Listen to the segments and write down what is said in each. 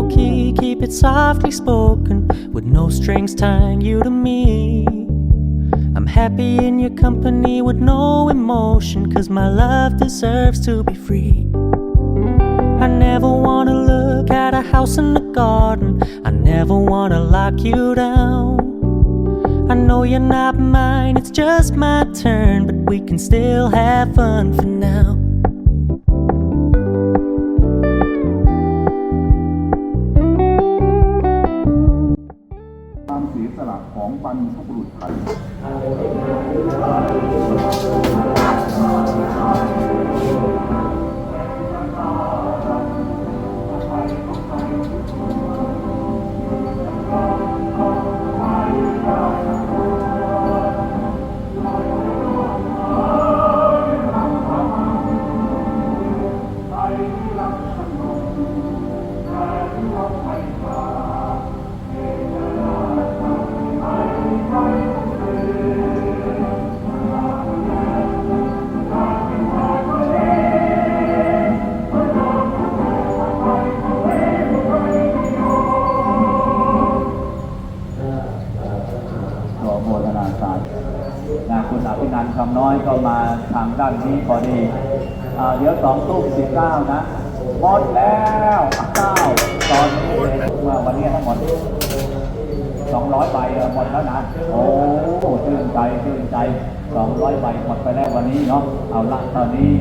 low-key, keep it softly spoken, with no strings tying you to me. I'm happy in your company with no emotion, 'cause my love deserves to be free. I never wanna look at a house in the garden, I never wanna lock you down. I know you're not mine, it's just my turn, but we can still have fun for now.ความเสียสละของบรรพบุรุษไทยคุณอภินันท์คำน้อยก็มาทางด้านนี้พอดีเดี๋ยว2:19นะหมดแล้วตอนนี้ว่าวันนี้ทั้งหมด200 ใบหมดแล้วนะโอ้ชื่นใจ200 ใบหมดไปแล้ววันนี้เนาะเอาละตอนนี้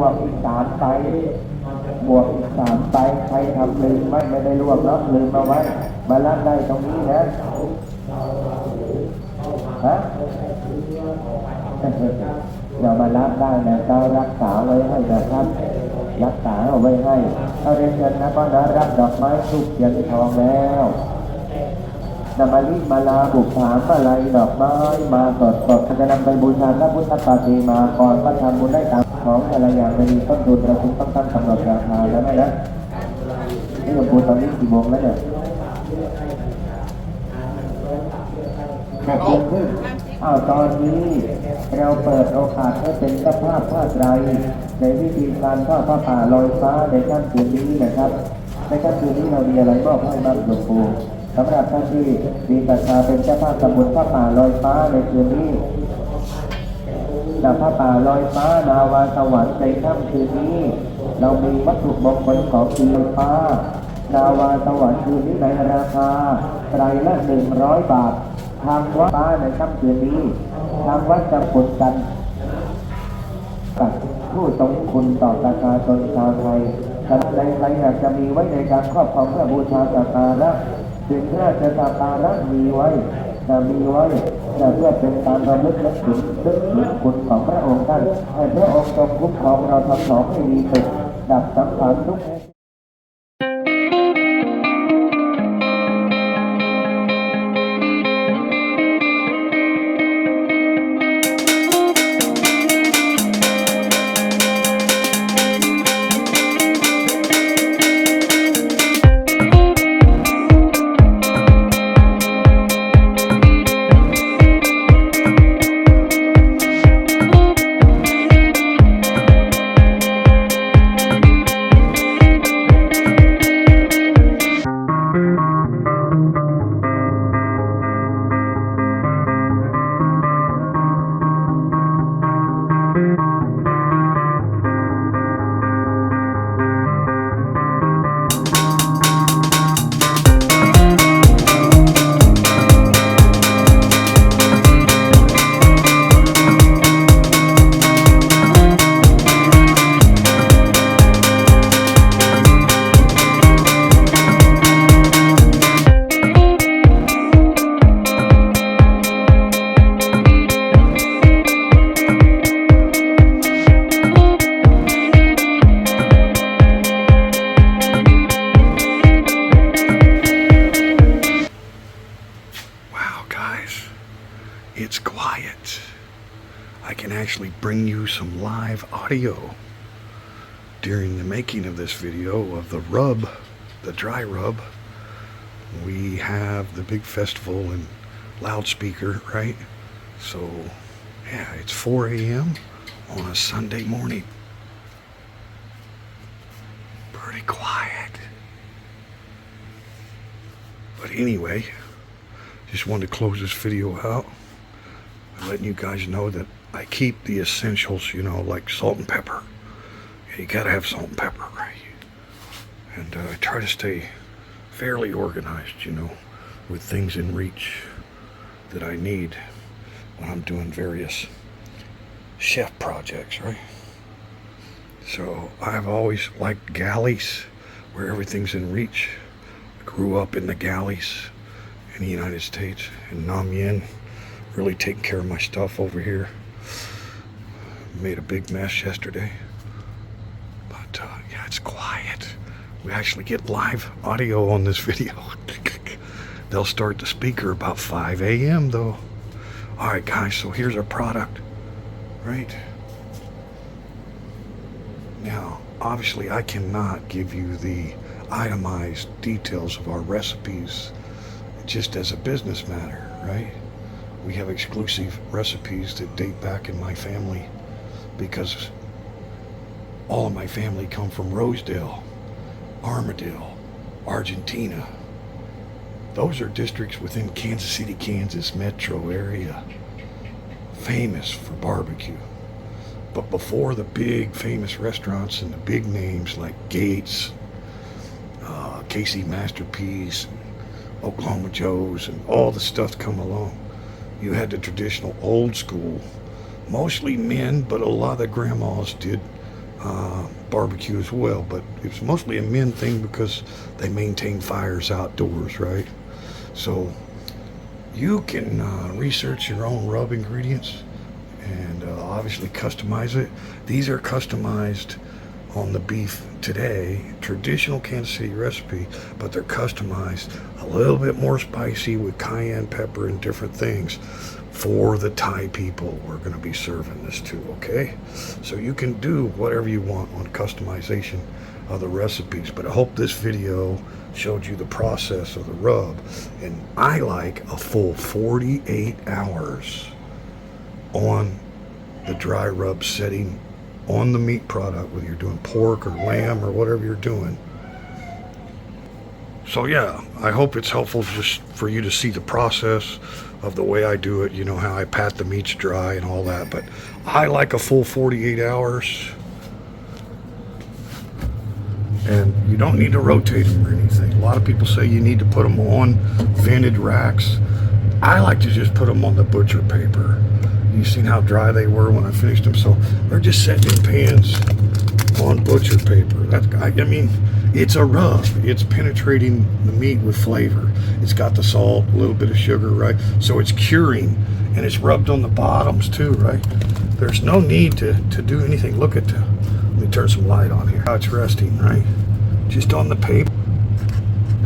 วกอีก3ไปบวกอีก3ไปใครทำลืมไม่ได้รวบเนาะลืมเอาไว้มารับได้ตรงนี้นะฮะเรามารับได้นะเรารักษาไว้ให้นะครับรักษาเอาไว้ให้เอาเรียนเชิญนะก็นะรับดอกไม้ทูบเทียนทองแล้วนำมาลิมาลาบุกถามอะไรดอกไม้มาสดจะนำไปบูชาพระพุทธปฏิมาก่อนก็ทำบุญได้ตามของอะไรอย่างไม่มีต้นทุนเราคุณต้องตั้งกำหนดราคาแล้วนะนี่หลวงปู่ตอนนี้กี่โมงแล้วเนี่ย6 โมงครึ่งตอนนี้เราเปิดโอกาสให้เป็นเจ้าภาพผ้าไตรในพิธีการทอดผ้าป่าลอยฟ้าในค่ำคืนนี้นะครับในค่ำคืนนี้เรามีอะไรมอบให้บ้างหลวงปู่สำหรับท่านที่มีศรัทธาเป็นเจ้าภาพสมุนผ้าป่าลอยฟ้าในคืนนี้ผ้าป่าลอยฟ้านาวาสวรรค์ในค่ำคืนนี้เรามีวัตถุมงคลของปีลอยฟ้านาวาสวรรค์คืนนี้ในราคาไตรละ100 บาททางวัดฟ้าในค่ำคืนนี้ทางวัดจะผลกันกับผู้ทรงคุณต่อประชาชนชาวไทยท่านใดอยากจะมีไว้ในการครอบครองเพื่อบูชาสักการะสิ่งที่จะสักการะมีไว้เพื่อเป็นการระลึกนึกถึงคุณของพระองค์ท่านให้พระองค์ทรงคุ้มครองเราทั้งสองให้ดีสุดดับสังขารทุกข์ It's quiet. I can actually bring you some live audio during the making of this video of the rub, the dry rub. We have the big festival and loudspeaker, right? So yeah, it's 4 a.m. on a Sunday morning. Pretty quiet. But anyway, just wanted to close this video out by letting you guys know that I keep the essentials, you know, like salt and pepper. Yeah, you gotta have salt and pepper, right? And I try to stay fairly organized, you know, with things in reach that I need when I'm doing various chef projects, right? So I've always liked galleys where everything's in reach. I grew up in the galleys in the United States, in Nam Yen, really taking care of my stuff over here. Made a big mess yesterday, but yeah, it's quiet. We actually get live audio on this video. They'll start the speaker about 5 a.m. though. Alright guys, so here's our product, right? Now, obviously I cannot give you the itemized details of our recipes just as a business matter, right? We have exclusive recipes that date back in my family because all of my family come from Rosedale, Armadale, Argentina. Those are districts within Kansas City, Kansas metro area, famous for barbecue. But before the big famous restaurants and the big names like Gates, Casey Masterpiece, Oklahoma Joe's, and all the stuff come along, you had the traditional old school, mostly men, but a lot of the grandmas did barbecue as well, but it's mostly a men thing because they maintain fires outdoors, right? So you can research your own rub ingredients and obviously customize it. These are customized on the beef today, traditional Kansas City recipe, but they're customized a little bit more spicy with cayenne pepper and different things for the Thai people we're going to be serving this to, okay? So you can do whatever you want on customization of the recipes, but I hope this video showed you the process of the rub. And I like a full 48 hours on the dry rub setting on the meat product, whether you're doing pork or lamb or whatever you're doing. So yeah, I hope it's helpful just for you to see the process of the way I do it, you know, how I pat the meats dry and all that, but I like a full 48 hours. And you don't need to rotate them or anything. A lot of people say you need to put them on vented racks. I like to just put them on the butcher paper. You've seen how dry they were when I finished them, so they're just setting in pans on butcher paper. I mean, it's a rub. It's penetrating the meat with flavor. It's got the salt, a little bit of sugar, right? So it's curing, and it's rubbed on the bottoms too, right? There's no need to do anything. Look at that. Let me turn some light on here. How it's resting, right? Just on the paper.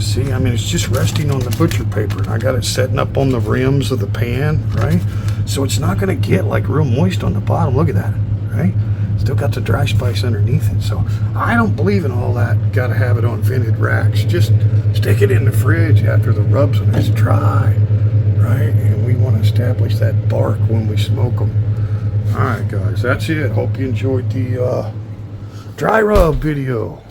See, I mean, it's just resting on the butcher paper. And I got it setting up on the rims of the pan, right? So it's not going to get like real moist on the bottom. Look at that, right? Still got the dry spice underneath it. So I don't believe in all that. Got to have it on vented racks. Just stick it in the fridge after the rubs when it's dry, right? And we want to establish that bark when we smoke them. All right, guys, that's it. Hope you enjoyed the dry rub video.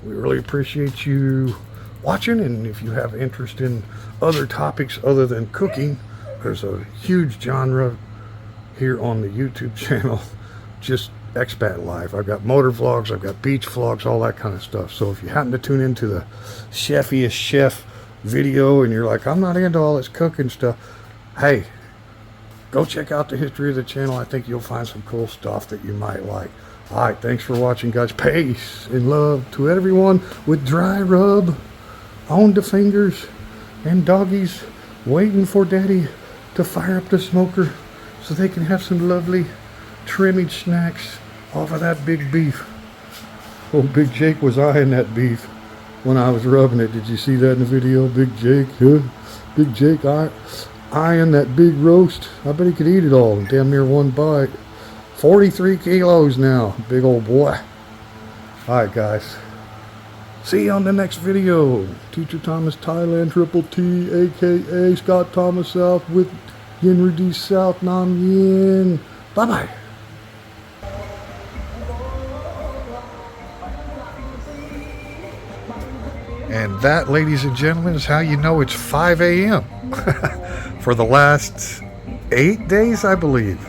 We really appreciate you watching, and if you have interest in other topics other than cooking, there's a huge genre here on the YouTube channel, just expat life. I've got motor vlogs, I've got beach vlogs, all that kind of stuff. So if you happen to tune into the chefiest chef video and you're like, I'm not into all this cooking stuff, hey, go check out the history of the channel. I think you'll find some cool stuff that you might like. All right, thanks for watching, guys. Peace and love to everyone with dry rub on the fingers and doggies waiting for daddy to fire up the smoker so they can have some lovely trimmage snacks off of that big beef. Oh, Big Jake was eyeing that beef when I was rubbing it. Did you see that in the video? Big Jake, huh? Big Jake eyeing that big roast. I bet he could eat it all in damn near one bite. 43 kilos now, big old boy. All right, guys. See you on the next video. Teacher Thomas Thailand, Triple T, a.k.a. Scott Thomas South with Yenry D. South, Nam Yin. Bye-bye. And that, ladies and gentlemen, is how you know it's 5 a.m. For the last 8 days, I believe.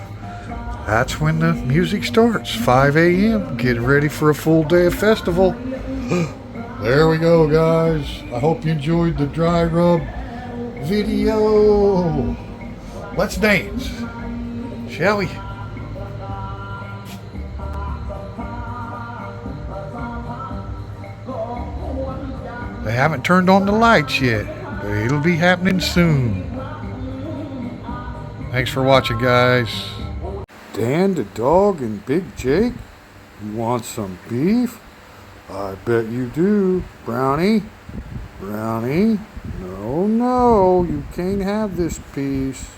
That's when the music starts, 5 a.m. Getting ready for a full day of festival. There we go, guys. I hope you enjoyed the dry rub video. Let's dance, shall we? They haven't turned on the lights yet, but it'll be happening soon. Thanks for watching, guys. Dan the dog and Big Jake, you want some beef? I bet you do. Brownie? Brownie? No, no, you can't have this piece.